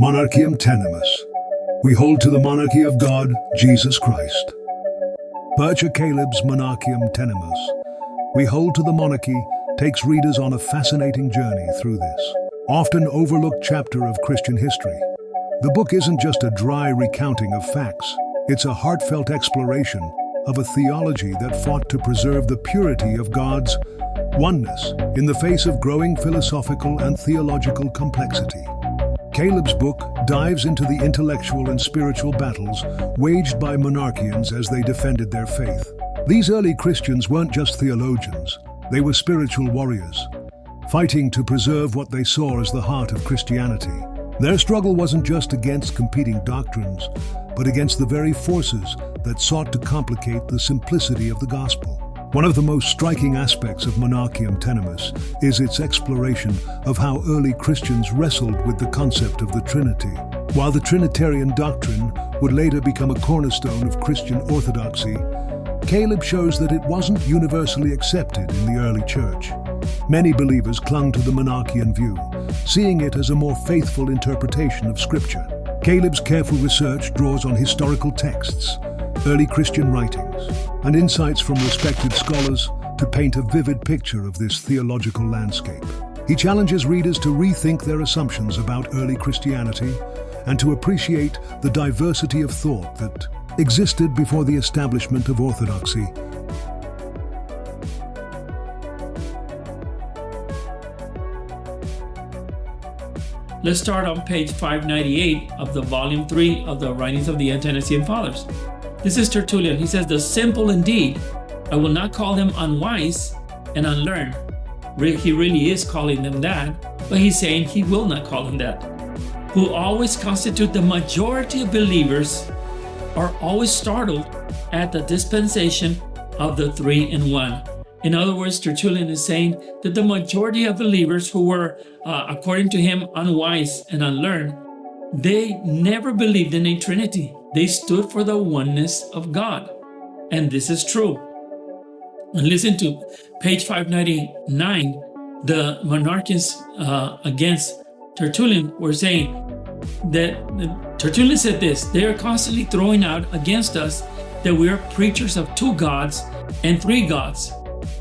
Monarchiam Tenemus. We hold to the monarchy of God, Jesus Christ. Purtcher Caleb's Monarchiam Tenemus. We hold to the monarchy takes readers on a fascinating journey through this often overlooked chapter of Christian history. The book isn't just a dry recounting of facts, it's a heartfelt exploration of a theology that fought to preserve the purity of God's oneness in the face of growing philosophical and theological complexity. Caleb's book dives into the intellectual and spiritual battles waged by Monarchians as they defended their faith. These early Christians weren't just theologians, they were spiritual warriors, fighting to preserve what they saw as the heart of Christianity. Their struggle wasn't just against competing doctrines, but against the very forces that sought to complicate the simplicity of the gospel. One of the most striking aspects of Monarchiam Tenemus is its exploration of how early Christians wrestled with the concept of the Trinity. While the Trinitarian doctrine would later become a cornerstone of Christian orthodoxy, Caleb shows that it wasn't universally accepted in the early church. Many believers clung to the Monarchian view, seeing it as a more faithful interpretation of Scripture. Caleb's careful research draws on historical texts, early Christian writings, and insights from respected scholars to paint a vivid picture of this theological landscape. He challenges readers to rethink their assumptions about early Christianity and to appreciate the diversity of thought that existed before the establishment of orthodoxy. Let's start on page 598 of the volume 3 of the writings of the Athanasian Fathers. This is Tertullian. He says, "The simple indeed, I will not call them unwise and unlearned." He really is calling them that, but he's saying he will not call them that. "Who always constitute the majority of believers are always startled at the dispensation of the three-in-one." In other words, Tertullian is saying that the majority of believers who were, according to him, unwise and unlearned, they never believed in a Trinity. They stood for the oneness of God. And this is true. And listen to page 599. The Monarchians against Tertullian were saying that Tertullian said this: "They are constantly throwing out against us that we are preachers of two gods and three gods,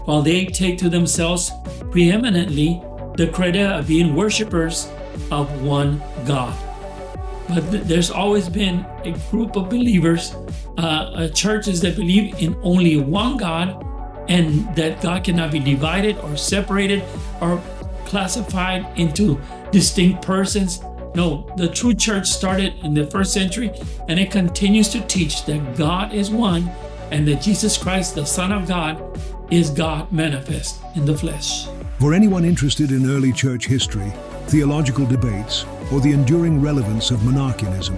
while they take to themselves preeminently the credit of being worshipers of one God." But there's always been a group of believers, churches that believe in only one God, and that God cannot be divided or separated or classified into distinct persons. No, the true church started in the first century, and it continues to teach that God is one and that Jesus Christ, the Son of God, is God manifest in the flesh. For anyone interested in early church history, theological debates, or the enduring relevance of monarchianism,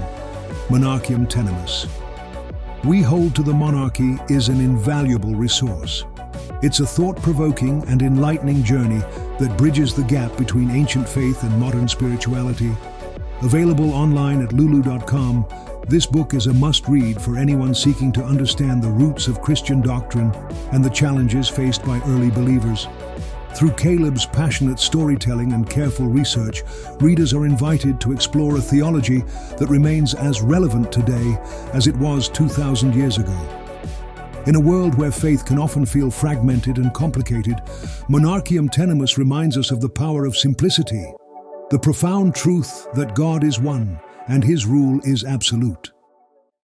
Monarchiam Tenemus. We Hold to the Monarchy is an invaluable resource. It's a thought-provoking and enlightening journey that bridges the gap between ancient faith and modern spirituality. Available online at lulu.com, this book is a must-read for anyone seeking to understand the roots of Christian doctrine and the challenges faced by early believers. Through Caleb's passionate storytelling and careful research, readers are invited to explore a theology that remains as relevant today as it was 2,000 years ago. In a world where faith can often feel fragmented and complicated, Monarchiam Tenemus reminds us of the power of simplicity, the profound truth that God is one and His rule is absolute.